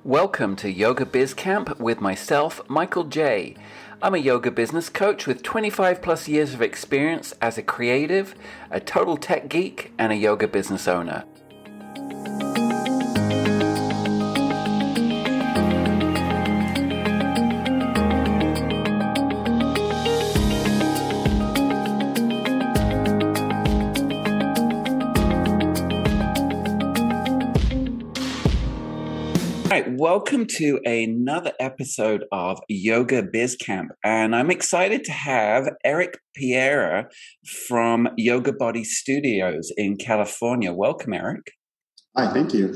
Welcome to Yoga Biz Camp with myself, Michael J. I'm a yoga business coach with 25 plus years of experience as a creative, a total tech geek, and a yoga business owner. Welcome to another episode of Yoga Biz Camp, and I'm excited to have Pierra from YogaBody Studios in California. Welcome, Eric. Hi, thank you.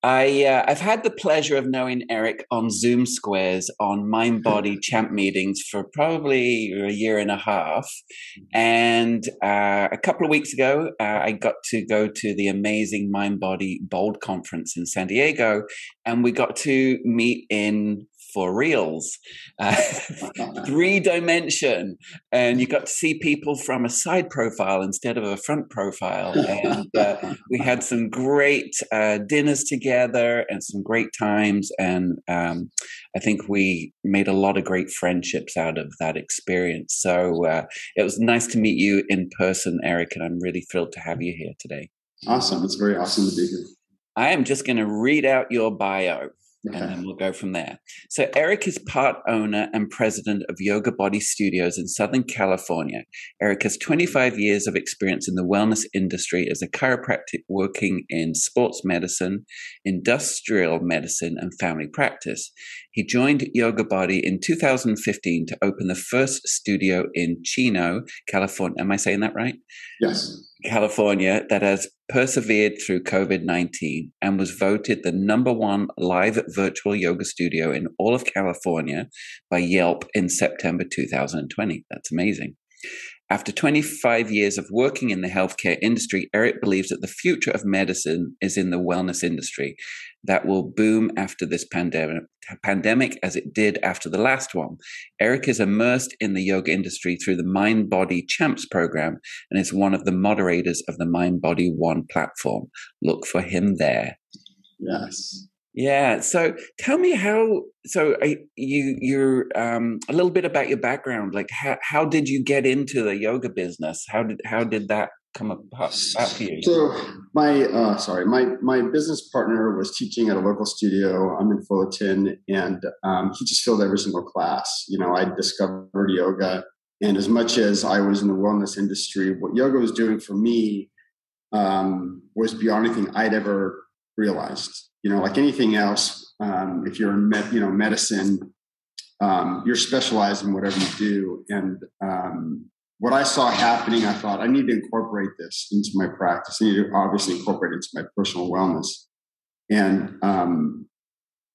I've had the pleasure of knowing Eric on Zoom squares on Mind Body Champ meetings for probably a year and a half. And a couple of weeks ago, I got to go to the amazing Mind Body Bold conference in San Diego, and we got to meet in for reals, 3-dimension, and you got to see people from a side profile instead of a front profile. And we had some great dinners together and some great times. And I think we made a lot of great friendships out of that experience. So it was nice to meet you in person, Eric, and I'm really thrilled to have you here today. Awesome. It's very awesome to be here. I am just going to read out your bio. Okay. And then we'll go from there. So Eric is part owner and president of YogaBody Studios in Southern California. Eric has 25 years of experience in the wellness industry as a chiropractic working in sports medicine, industrial medicine, and family practice. He joined YogaBody in 2015 to open the first studio in Chino, California. Am I saying that right? Yes. California, that has persevered through COVID-19 and was voted the #1 live virtual yoga studio in all of California by Yelp in September 2020. That's amazing. After 25 years of working in the healthcare industry, Eric believes that the future of medicine is in the wellness industry that will boom after this pandemic as it did after the last one. Eric is immersed in the yoga industry through the Mind Body Champs program and is one of the moderators of the Mind Body One platform. Look for him there. Yes. Yeah. So tell me you're a little bit about your background. Like how did you get into the yoga business? How did that come about for you? So my business partner was teaching at a local studio. I'm in Fullerton, and he just filled every single class. You know, I discovered yoga, and as much as I was in the wellness industry, what yoga was doing for me was beyond anything I'd ever realized. You know, like anything else, if you're in medicine, you're specialized in whatever you do. And what I saw happening, I thought, I need to incorporate this into my practice. I need to obviously incorporate it into my personal wellness. And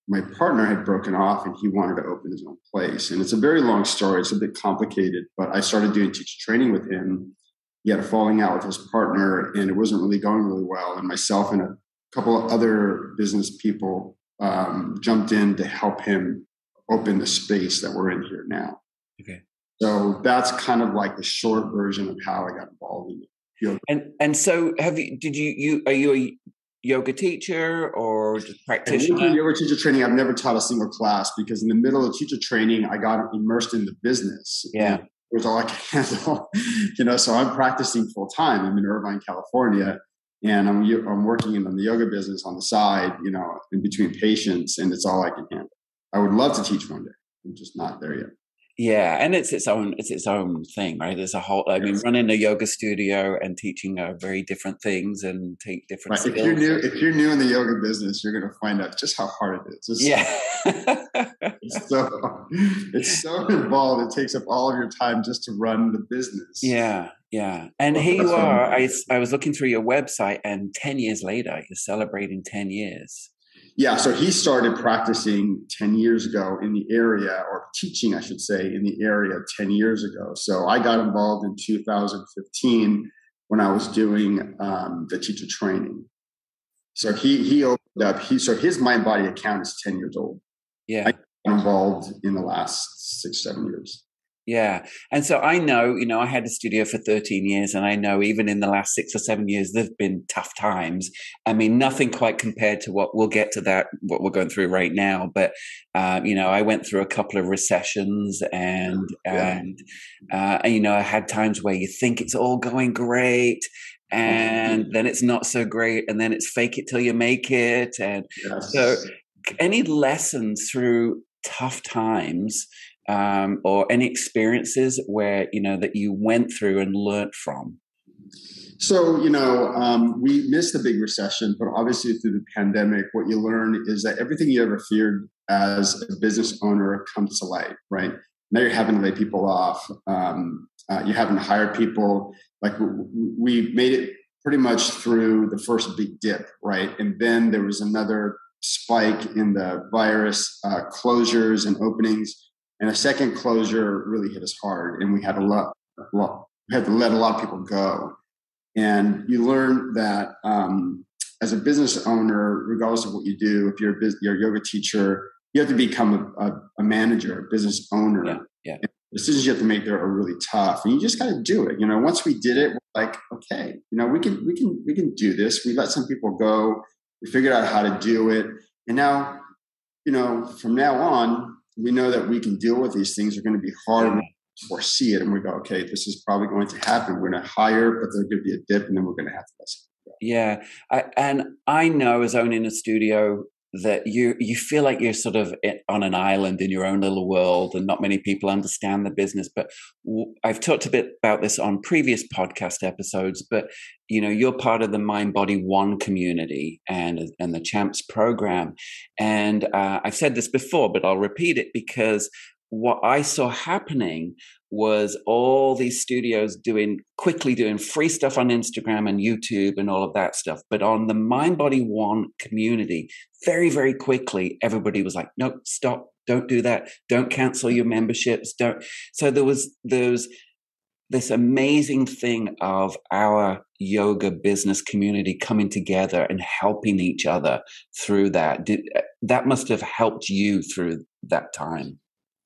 my partner had broken off and he wanted to open his own place. And it's a very long story. It's a bit complicated, but I started doing teacher training with him. He had a falling out with his partner and it wasn't really going really well. And myself and a couple of other business people jumped in to help him open the space that we're in here now. Okay. So that's kind of like the short version of how I got involved in it. And so are you a yoga teacher or just practitioner? I yoga teacher training. I've never taught a single class because in the middle of teacher training, I got immersed in the business. Yeah. It was all I could handle, so I'm practicing full time. I'm in Irvine, California. And I'm working in the yoga business on the side, in between patients, and it's all I can handle. I would love to teach one day. I'm just not there yet. Yeah, and it's its own thing, right? There's a whole. I mean, running a yoga studio and teaching are very different things and take different. Right. Skills. If you're new in the yoga business, you're going to find out just how hard it is. It's so involved. It takes up all of your time just to run the business. Yeah. And here you are. I was looking through your website, and 10 years later, you're celebrating 10 years. Yeah, so he started practicing 10 years ago in the area, or teaching, I should say, in the area 10 years ago. So I got involved in 2015 when I was doing the teacher training. So he opened up, so his Mind Body account is 10 years old. Yeah. I got involved in the last 6-7 years. Yeah. And so I know, I had a studio for 13 years, and I know even in the last 6 or 7 years, there've been tough times. I mean, nothing quite compared to what we'll get to that, what we're going through right now. But, I went through a couple of recessions Yeah. I had times where you think it's all going great, and then it's not so great. And then it's fake it till you make it. And so Yes. any lessons through tough times, or any experiences where that you went through and learned from? So, we missed the big recession, but obviously through the pandemic, what you learn is that everything you ever feared as a business owner comes to light, right? Now you're having to lay people off. You're having to hire people. Like we made it pretty much through the first big dip, right? And then there was another spike in the virus, closures and openings. And a second closure really hit us hard. And we had we had to let a lot of people go. And you learn that as a business owner, regardless of what you do, if you're a yoga teacher, you have to become a manager, a business owner. Yeah. Yeah. And the decisions you have to make there are really tough, and you just got to do it. Once we did it, we're like, okay, we can do this. We let some people go. We figured out how to do it, and now, from now on, we know that we can deal with these things. They're going to be hard. Yeah. Foresee it, and we go, okay, this is probably going to happen. We're going to hire, but there's going to be a dip, and then we're going to have to let some go. Yeah. I know, as owning a studio, that you feel like you're sort of on an island in your own little world, and not many people understand the business. But I've talked a bit about this on previous podcast episodes, but you're part of the Mind Body One community and the Champs program. And I've said this before, but I'll repeat it, because what I saw happening was all these studios doing free stuff on Instagram and YouTube and all of that stuff. But on the Mind Body One community, very, very quickly, everybody was like, no, stop, don't do that. Don't cancel your memberships. Don't. So there was this amazing thing of our yoga business community coming together and helping each other through that. That must have helped you through that time.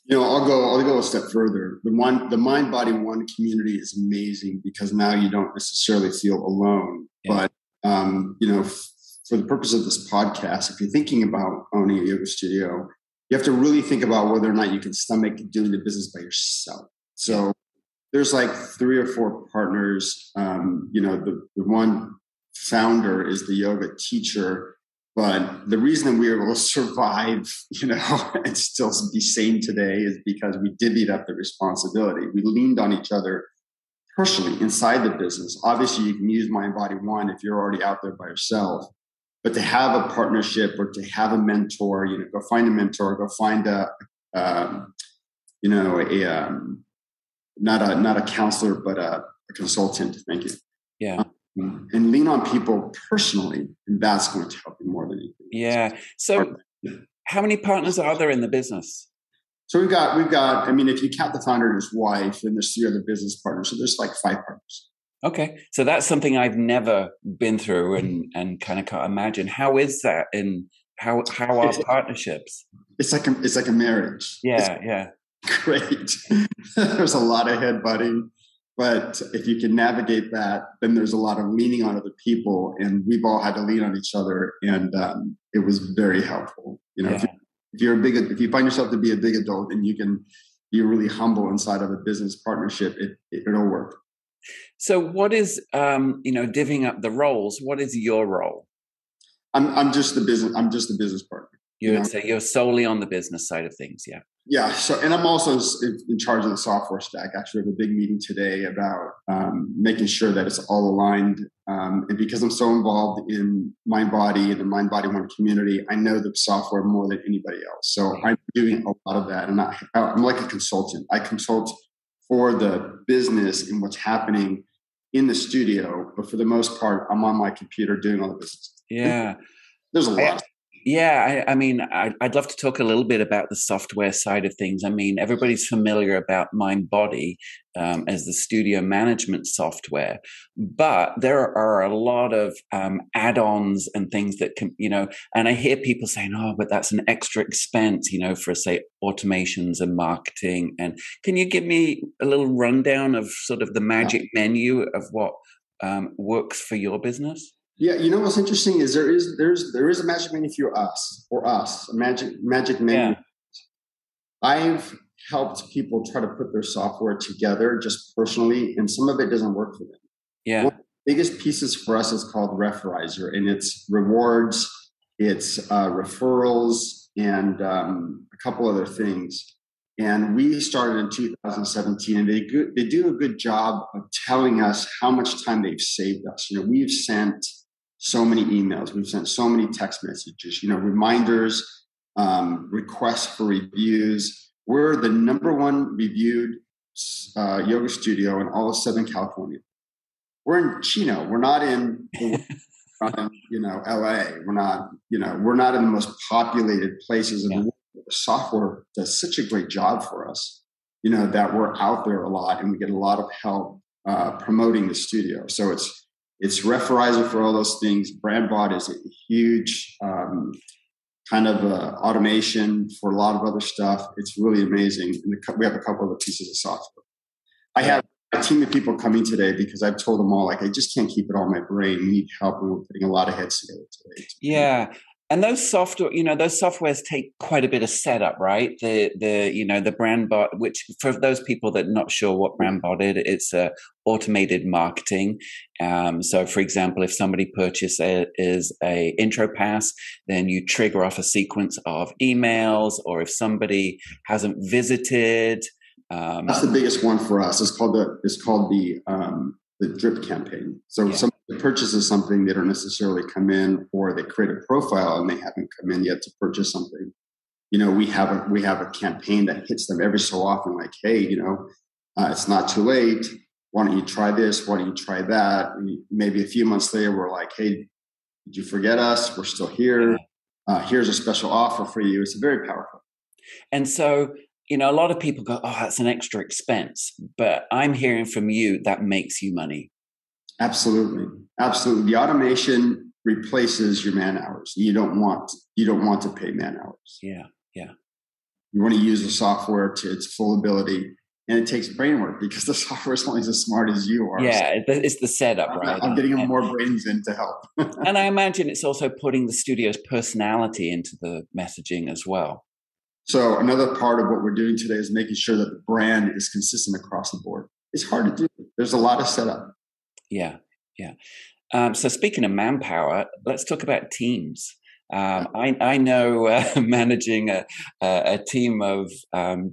I'll go a step further. The Mind Body One community is amazing because now you don't necessarily feel alone. Yeah. But for the purpose of this podcast, if you're thinking about owning a yoga studio, you have to really think about whether or not you can stomach doing the business by yourself. So there's like 3 or 4 partners. The one founder is the yoga teacher. But the reason that we were able to survive, and still be sane today is because we divvied up the responsibility. We leaned on each other personally inside the business. Obviously, you can use Mind Body One if you're already out there by yourself. But to have a partnership or to have a mentor, go find a mentor, go find not a counselor, but a consultant. Thank you. Yeah. And lean on people personally, and that's going to help you more than anything. Yeah. So how many partners are there in the business? So we've got, if you count the founder and his wife, then there's 3 other business partners. So there's like 5 partners. Okay. So that's something I've never been through and kind of can't imagine. How is that, and how are partnerships? It's like a marriage. Yeah. Great. There's a lot of headbutting. But if you can navigate that, then there's a lot of leaning on other people, and we've all had to lean on each other, and it was very helpful. If you find yourself to be a big adult and you can be really humble inside of a business partnership, it'll work. So, what is divvying up the roles? What is your role? I'm just the business partner. So you're solely on the business side of things, yeah. Yeah. So, and I'm also in charge of the software stack. Actually, we have a big meeting today about making sure that it's all aligned. And because I'm so involved in Mind Body and the Mind Body One community, I know the software more than anybody else. So I'm doing a lot of that, and I'm like a consultant. I consult for the business and what's happening in the studio, but for the most part, I'm on my computer doing all the business. Yeah. There's a lot. Yeah, I mean, I'd love to talk a little bit about the software side of things. I mean, everybody's familiar about MindBody as the studio management software, but there are a lot of add-ons and things that can, and I hear people saying, "Oh, but that's an extra expense," for say automations and marketing. And can you give me a little rundown of sort of the magic menu of what works for your business? Yeah, what's interesting is there is a magic menu for us, a magic menu. Yeah. I've helped people try to put their software together just personally, and some of it doesn't work for them. Yeah. One of the biggest pieces for us is called Referizer, and it's rewards, it's referrals, and a couple other things. And we started in 2017, and they do a good job of telling us how much time they've saved us. We've sent so many emails, we've sent so many text messages, reminders, requests for reviews. We're the number one reviewed yoga studio in all of Southern California. We're in Chino. We're not in, LA. We're not in the most populated places in the world. The software does such a great job for us, that we're out there a lot and we get a lot of help promoting the studio. So it's Referizer for all those things. BrandBot is a huge kind of automation for a lot of other stuff. It's really amazing. And we have a couple other pieces of software. I have a team of people coming today because I've told them all, I just can't keep it all in my brain. We need help, and we're putting a lot of heads together today. Yeah. And those softwares take quite a bit of setup, right? The BrandBot, which for those people that are not sure what BrandBot is, it's automated marketing. So, for example, if somebody purchases a intro pass, then you trigger off a sequence of emails, or if somebody hasn't visited. That's the biggest one for us. It's called the drip campaign. So somebody purchases something, they don't necessarily come in, or they create a profile and they haven't come in yet to purchase something. We have a campaign that hits them every so often, like, hey, it's not too late. Why don't you try this? Why don't you try that? And maybe a few months later, we're like, hey, did you forget us? We're still here. Here's a special offer for you. It's very powerful. And so, a lot of people go, oh, that's an extra expense. But I'm hearing from you that makes you money. Absolutely. Absolutely. The automation replaces your man hours. You don't want to pay man hours. Yeah. Yeah. You want to use the software to its full ability. And it takes brain work because the software is only as smart as you are. Yeah, it's the setup, right? I'm getting more brains in to help. And I imagine it's also putting the studio's personality into the messaging as well. So another part of what we're doing today is making sure that the brand is consistent across the board. It's hard to do. There's a lot of setup. Yeah, yeah. So speaking of manpower, let's talk about teams. I know managing a team of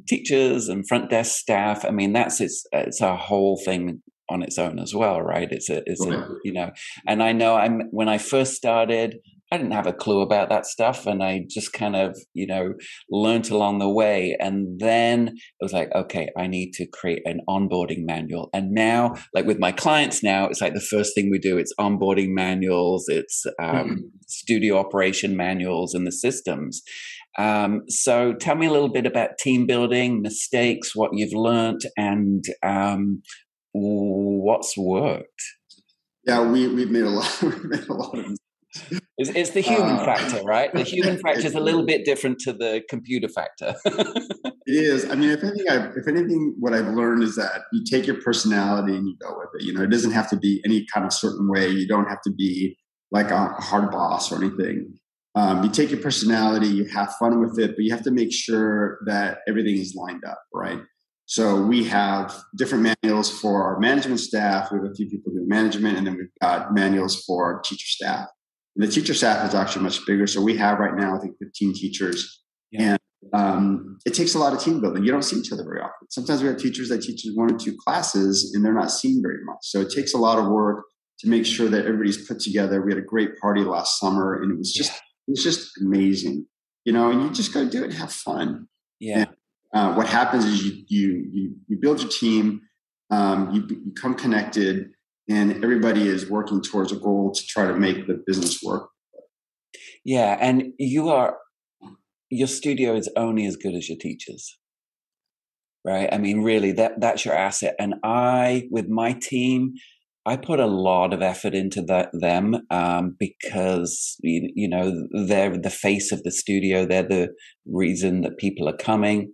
teachers and front desk staff. I mean, it's a whole thing on its own as well, right? And I know when I first started, I didn't have a clue about that stuff, and I just kind of, learned along the way. And then it was like, okay, I need to create an onboarding manual. And now, like with my clients now, it's like the first thing we do, it's onboarding manuals, it's studio operation manuals and the systems. So tell me a little bit about team building, mistakes, what you've learned, and what's worked. Yeah, we've made a lot of mistakes. It's the human factor, right? The human factor is a little bit different to the computer factor. It is. I mean, if anything, what I've learned is that you take your personality and you go with it. It doesn't have to be any kind of certain way. You don't have to be like a hard boss or anything. You take your personality, you have fun with it, but you have to make sure that everything is lined up, right? So we have different manuals for our management staff. We have a few people doing management, and then we've got manuals for our teacher staff. And the teacher staff is actually much bigger. So we have right now, I think, 15 teachers. Yeah. And it takes a lot of team building. You don't see each other very often. Sometimes we have teachers that teach 1 or 2 classes and they're not seen very much. So it takes a lot of work to make sure that everybody's put together. We had a great party last summer, and it was just amazing, and you just got to do it and have fun. Yeah. And, what happens is you build your team, you become connected, and everybody is working towards a goal to try to make the business work. Yeah, and your studio is only as good as your teachers, right? I mean, really, that's your asset. And with my team, I put a lot of effort into them because they're the face of the studio. They're the reason that people are coming.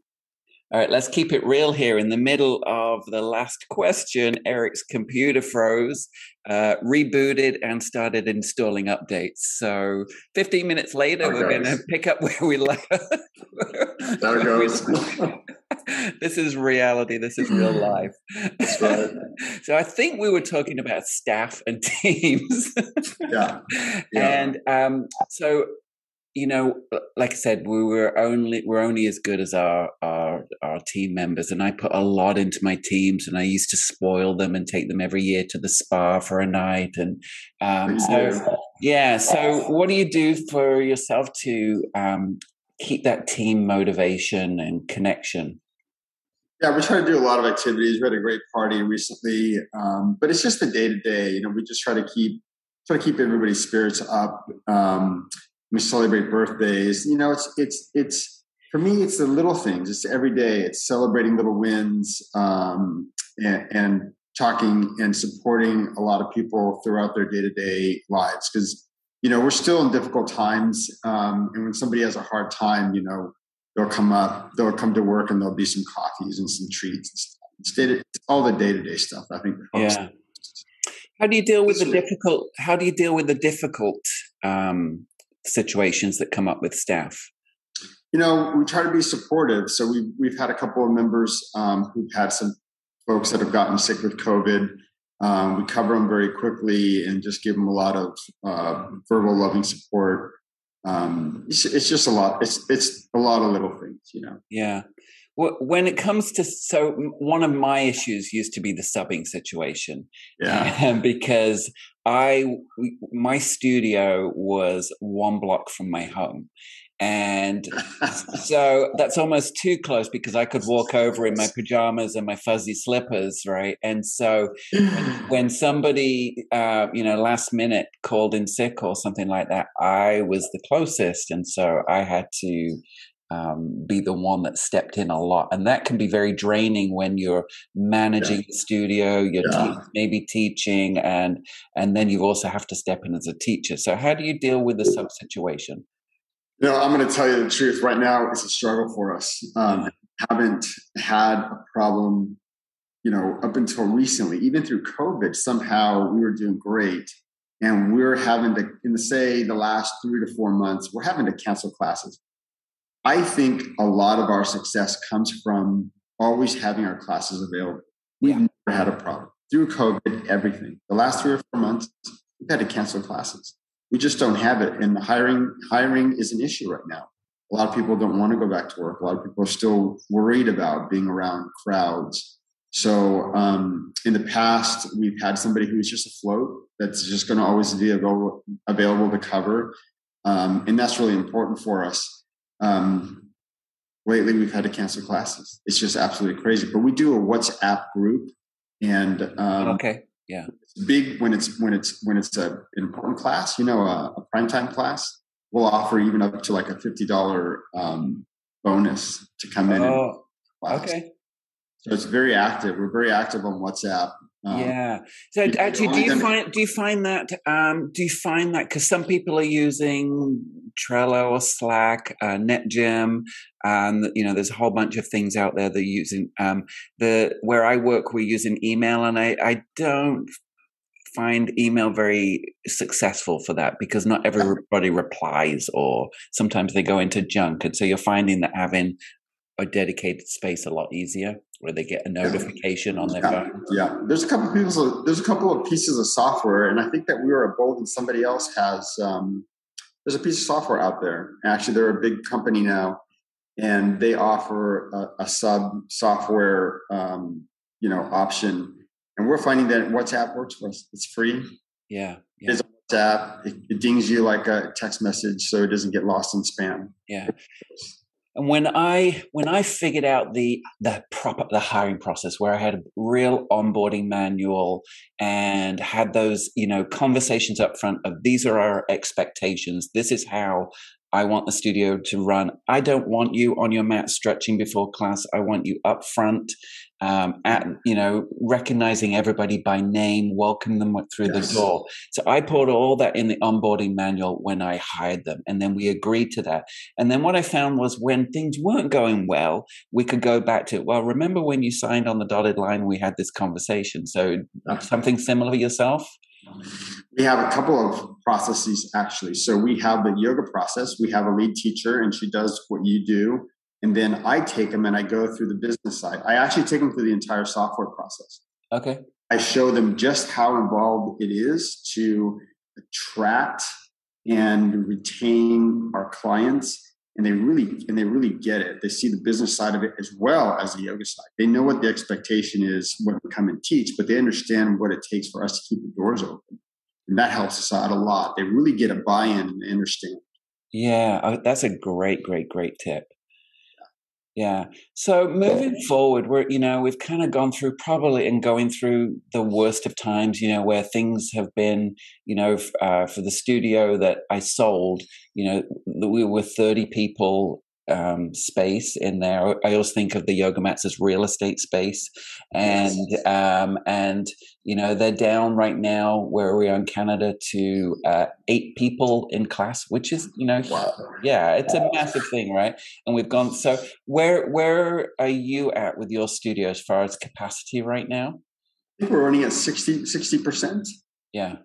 All right, let's keep it real here. In the middle of the last question, Eric's computer froze, rebooted, and started installing updates. So 15 minutes later, we're going to pick up where we left. There it goes. This is reality. This is real life. That's right. So I think we were talking about staff and teams. Yeah. And so, like I said, we're only as good as our team members, and I put a lot into my teams, and I used to spoil them and take them every year to the spa for a night, and So what do you do for yourself to keep that team motivation and connection? Yeah, we try to do a lot of activities. We had a great party recently, but it's just the day to day. We just try to keep everybody's spirits up. We celebrate birthdays. It's for me, it's the little things. It's every day. It's celebrating little wins and talking and supporting a lot of people throughout their day-to-day lives. Because, we're still in difficult times. And when somebody has a hard time, they'll come to work and there'll be some coffees and some treats. It's all the day-to-day stuff, I think. Yeah. How do you deal with the difficult situations that come up with staff? We try to be supportive. So we've had a couple of members who've had some folks that have gotten sick with COVID. We cover them very quickly and just give them a lot of verbal loving support. It's just a lot. It's a lot of little things, Yeah. When it comes to, so one of my issues used to be the subbing situation. Yeah. Because my studio was 1 block from my home. And so that's almost too close because I could walk over in my pajamas and my fuzzy slippers, right? And so when somebody, last minute called in sick or something like that, I was the closest. And so I had to be the one that stepped in a lot. And that can be very draining when you're managing the studio, you're maybe teaching, and then you also have to step in as a teacher. So how do you deal with the sub situation? I'm going to tell you the truth. Right now, it's a struggle for us. Haven't had a problem, up until recently. Even through COVID, somehow we were doing great. And we're having to, in the last 3 to 4 months, we're having to cancel classes. I think a lot of our success comes from always having our classes available. We've never had a problem. Through COVID, everything. The last 3 or 4 months, we've had to cancel classes. We just don't have it. And hiring is an issue right now. A lot of people don't want to go back to work. A lot of people are still worried about being around crowds. So in the past, we've had somebody who's just afloat that's just going to always be available to cover. And that's really important for us. Lately, we've had to cancel classes. It's just absolutely crazy. But we do a WhatsApp group. And it's big when it's an important class, a primetime class. We'll offer even up to like a $50 bonus to come in. Oh, okay. So it's very active. We're very active on WhatsApp. So actually, do you find that because some people are using Trello or Slack, NetGym, there's a whole bunch of things out there they're using. Where I work, we're using email, and I don't find email very successful for that because not everybody replies, or sometimes they go into junk, and so you're finding that having a dedicated space a lot easier, where they get a notification on their phone. Yeah, there's a couple of pieces of software, and I think that we are bold and somebody else has. There's a piece of software out there. Actually, they're a big company now, and they offer a sub software, option. And we're finding that WhatsApp works for us. It's free. Yeah. It's WhatsApp. It dings you like a text message, so it doesn't get lost in spam. Yeah. And when I figured out the hiring process, where I had a real onboarding manual and had those, conversations up front of, these are our expectations, this is how I want the studio to run. I don't want you on your mat stretching before class. I want you up front, recognizing everybody by name, welcome them through the door. So I put all that in the onboarding manual when I hired them, and then we agreed to that. And then what I found was, when things weren't going well, we could go back to, well, remember when you signed on the dotted line, we had this conversation. So something similar yourself? We have a couple of processes, actually. So we have the yoga process. We have a lead teacher, and she does what you do. And then I take them and I go through the business side. I actually take them through the entire software process. Okay. I show them just how involved it is to attract and retain our clients. And they really get it. They see the business side of it as well as the yoga side. They know what the expectation is when we come and teach, but they understand what it takes for us to keep the doors open. And that helps us out a lot. They really get a buy-in and they understand. Yeah, that's a great tip. Yeah. So moving forward, we've kind of gone through going through the worst of times, where things have been, for the studio that I sold, we were 30 people space in there. I always think of the yoga mats as real estate space, and they're down right now where we are in Canada to 8 people in class, which is it's a massive thing, right? And we've gone. So where are you at with your studio as far as capacity right now? I think we're running at 60%. Yeah.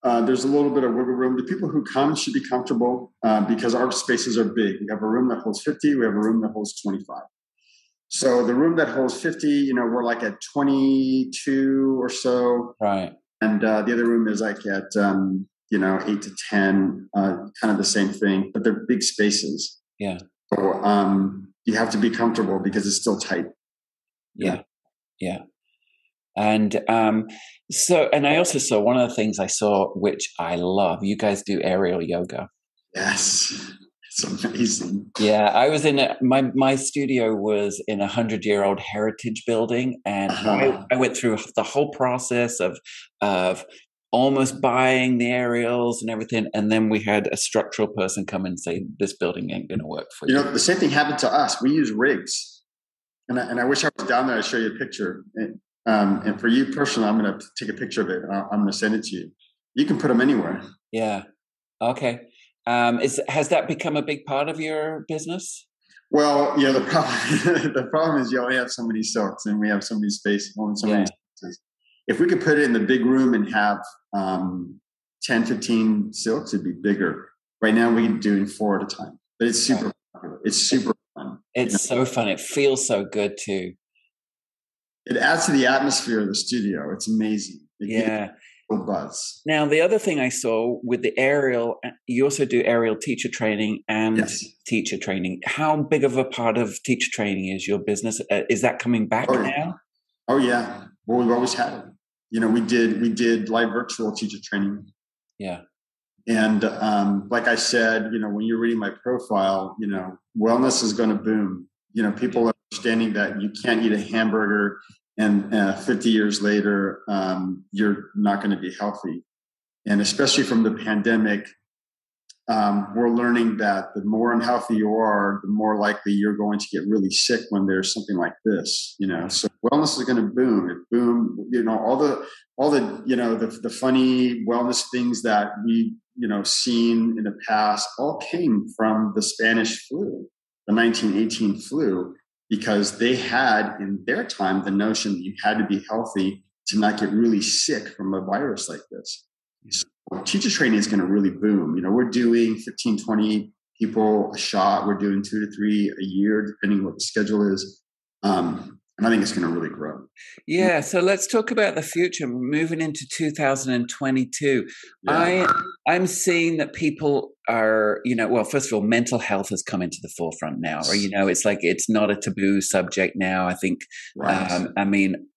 There's a little bit of wiggle room. The people who come should be comfortable because our spaces are big. We have a room that holds 50. We have a room that holds 25. So the room that holds 50, we're like at 22 or so. Right. And the other room is like at, 8 to 10, kind of the same thing. But they're big spaces. Yeah. So you have to be comfortable because it's still tight. Yeah. Yeah. And and I also saw, one of the things I saw, which I love, you guys do aerial yoga. Yes. It's amazing. Yeah. I was my studio was in a 100-year-old heritage building. And I went through the whole process of almost buying the aerials and everything. And then we had a structural person come and say, this building ain't going to work for you. The same thing happened to us. We use rigs. And I wish I was down there to show you a picture. And for you personally, I'm going to take a picture of it. I'm going to send it to you. You can put them anywhere. Yeah. Okay. Has that become a big part of your business? Well, the problem is you only have so many silks, and we have so many spaces. Spaces. If we could put it in the big room and have 10, 15 silks, it'd be bigger. Right now, we're doing 4 at a time. But it's super popular. It's super fun. It's so fun. It feels so good too. It adds to the atmosphere of the studio. It's amazing. Buzz. Now, the other thing I saw with the aerial, you also do aerial teacher training and teacher training. How big of a part of teacher training is your business? Is that coming back now? Oh yeah. Well, we've always had it. We did live virtual teacher training. Yeah. And like I said, when you're reading my profile, wellness is going to boom. People are understanding that you can't eat a hamburger and 50 years later, you're not going to be healthy. And especially from the pandemic, we're learning that the more unhealthy you are, the more likely you're going to get really sick when there's something like this. So wellness is going to boom. It boom. All the funny wellness things that we seen in the past all came from the Spanish flu, the 1918 flu. Because they had in their time the notion that you had to be healthy to not get really sick from a virus like this. So teacher training is going to really boom. We're doing 15, 20 people a shot. We're doing 2 to 3 a year, depending what the schedule is. And I think it's going to really grow. Yeah. So let's talk about the future. Moving into 2022. Yeah. I'm seeing that people are, first of all, mental health has come into the forefront now. Or, it's like it's not a taboo subject now. I think, right.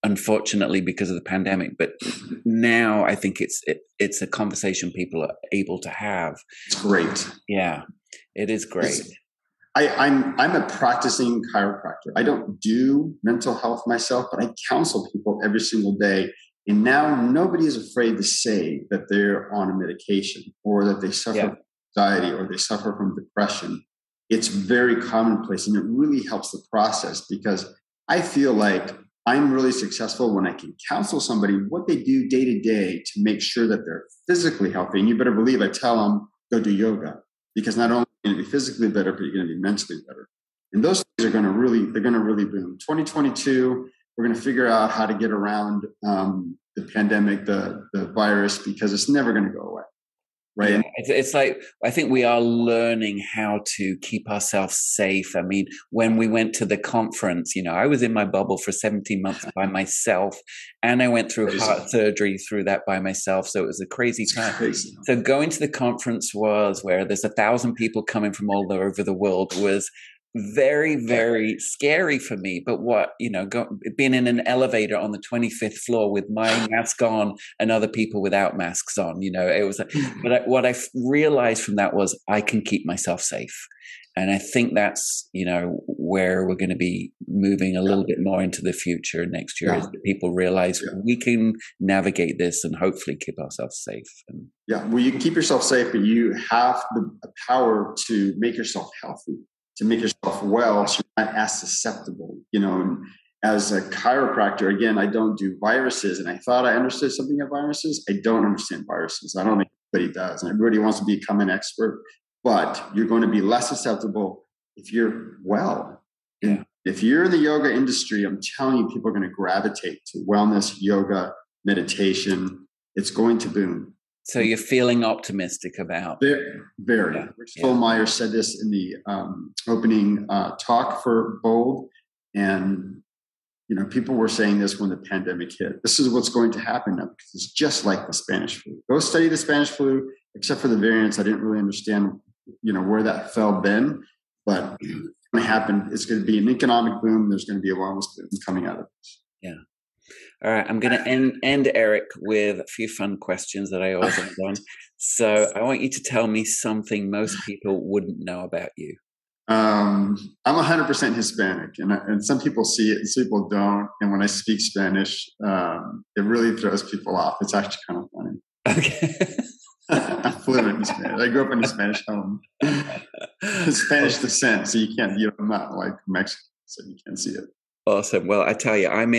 Unfortunately, because of the pandemic, but now I think it's a conversation people are able to have. It's great. Yeah, it is great. I'm a practicing chiropractor. I don't do mental health myself, but I counsel people every single day. And now nobody is afraid to say that they're on a medication or that they suffer from anxiety or they suffer from depression. It's very commonplace, and it really helps the process, because I feel like I'm really successful when I can counsel somebody what they do day to day to make sure that they're physically healthy. And you better believe I tell them, go do yoga, because not only are you going to be physically better, but you're going to be mentally better. And those things are going to really boom. 2022, we're going to figure out how to get around the pandemic, the virus, because it's never going to go away. Right. Yeah, it's like, I think we are learning how to keep ourselves safe. I mean, when we went to the conference, I was in my bubble for 17 months by myself, and I went through heart surgery through that by myself. So it was a crazy time. Crazy. So going to the conference was where there's 1,000 people coming from all over the world was very, very scary for me. But being in an elevator on the 25th floor with my mask on and other people without masks on, it was, but what I realized from that was I can keep myself safe. And I think that's, where we're going to be moving a little bit more into the future next year, is that people realize we can navigate this and hopefully keep ourselves safe. Well, you can keep yourself safe, but you have the power to make yourself healthy, to make yourself well, so you're not as susceptible, And as a chiropractor, again, I don't do viruses, and I thought I understood something of viruses. I don't understand viruses. I don't think anybody does, and everybody wants to become an expert. But you're going to be less susceptible if you're well. And if you're in the yoga industry, I'm telling you, people are going to gravitate to wellness, yoga, meditation. It's going to boom. So you're feeling optimistic about very. Rich Fullmeyer said this in the opening talk for Bold, and people were saying this when the pandemic hit. This is what's going to happen now, because it's just like the Spanish flu. Go study the Spanish flu, except for the variants. I didn't really understand, where that fell then, but it's going to happen. It's going to be an economic boom. There's going to be a wellness boom coming out of this. Yeah. All right, I'm going to end Eric with a few fun questions that I always end on. So I want you to tell me something most people wouldn't know about you. I'm 100% Hispanic, and some people see it and some people don't. And when I speak Spanish, it really throws people off. It's actually kind of funny. Okay. I'm fluent in Spanish. I grew up in a Spanish home. Spanish descent, so I'm not like Mexican, so you can't see it. Awesome. Well, I tell you, I'm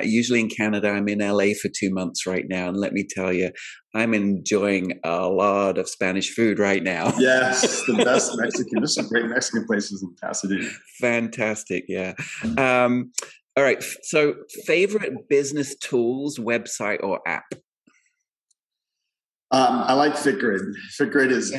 usually in Canada. I'm in LA for 2 months right now. And let me tell you, I'm enjoying a lot of Spanish food right now. Yes, the best Mexican. There's some great Mexican places in Pasadena. Fantastic. Yeah. All right. So favorite business tools, website or app? I like FitGrid. FitGrid is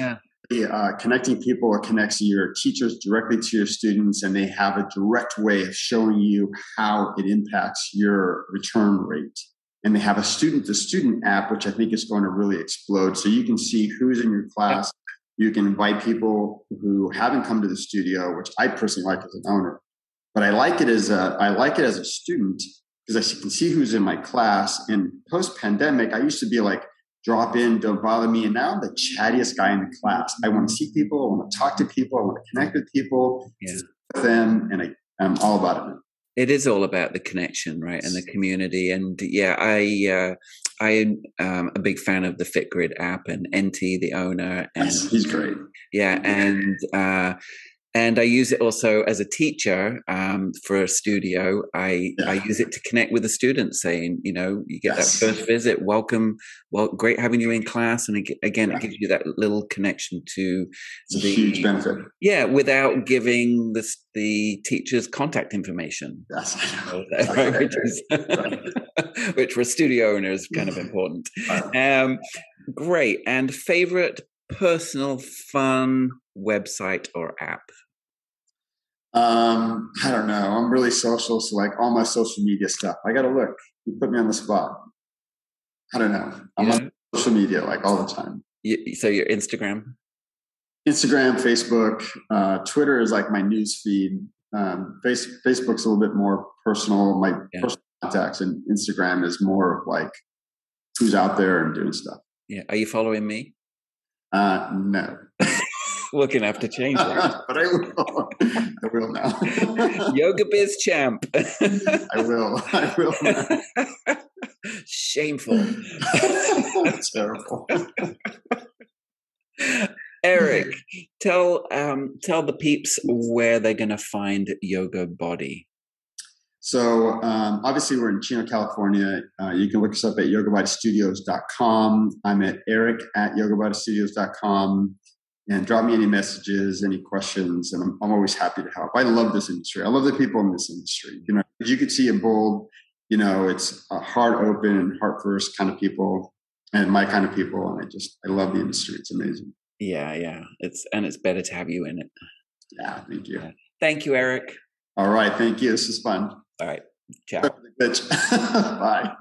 connecting people. It connects your teachers directly to your students, and they have a direct way of showing you how it impacts your return rate. And they have a student-to-student app, which I think is going to really explode. So you can see who's in your class. You can invite people who haven't come to the studio, which I personally like as an owner. But I like it as a student, because I can see who's in my class. And post-pandemic, I used to be like, drop in, don't bother me. And now I'm the chattiest guy in the class. I want to see people. I want to talk to people. I want to connect with people, with them. And I'm all about it. It is all about the connection, right? And the community. And I am a big fan of the FitGrid app, and NT, the owner. And he's great. Yeah. And I use it also as a teacher for a studio. I use it to connect with the students, saying, you get that first visit, welcome, great having you in class. And again, it gives you that little connection to a huge benefit. Yeah, without giving the teacher's contact information. Which for studio owners is kind of important. Great. And favorite personal fun website or app? I don't know. I'm really social, so like all my social media stuff, I gotta look. You put me on the spot. I don't know. I'm on social media like all the time. So your Instagram, Facebook, Twitter is like my news feed. Facebook's a little bit more personal, my personal contacts, and Instagram is more of like who's out there and doing stuff. Yeah. Are you following me? No. We're going to have to change that. But I will. I will now. Yoga Biz Champ. I will now. Shameful. Terrible. Eric, tell the peeps where they're going to find YogaBody. So obviously we're in Chino, California. You can look us up at yogabodystudios.com. I'm at eric@yogabodystudios.com. And drop me any messages, any questions, and I'm always happy to help. I love this industry. I love the people in this industry. You know, as you can see in bold, you know, it's a heart open and heart first kind of people, and my kind of people. And I love the industry. It's amazing. Yeah. It's better to have you in it. Yeah, thank you. Yeah. Thank you, Eric. All right, thank you. This is fun. All right, ciao. Bye.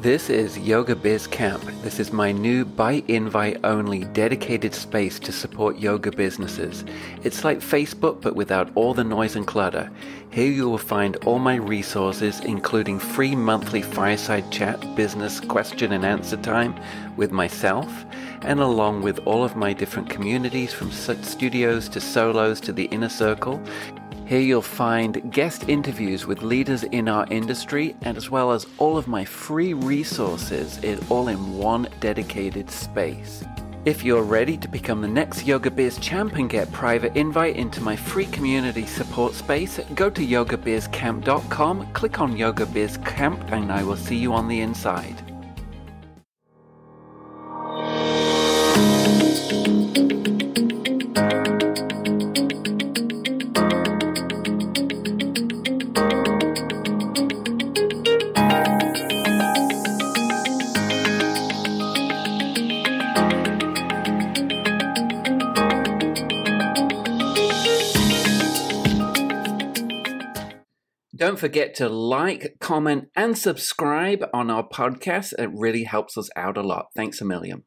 This is Yoga Biz Camp. This is my new by invite only dedicated space to support yoga businesses. It's like Facebook but without all the noise and clutter. Here you will find all my resources, including free monthly fireside chat business question and answer time with myself, and along with all of my different communities from studios to solos to the inner circle. Here you'll find guest interviews with leaders in our industry, and as well as all of my free resources, all in one dedicated space. If you're ready to become the next Yoga Biz champ and get private invite into my free community support space, go to yogabizcamp.com, click on Yoga Biz Camp, and I will see you on the inside. Don't forget to like, comment, and subscribe on our podcast. It really helps us out a lot. Thanks a million.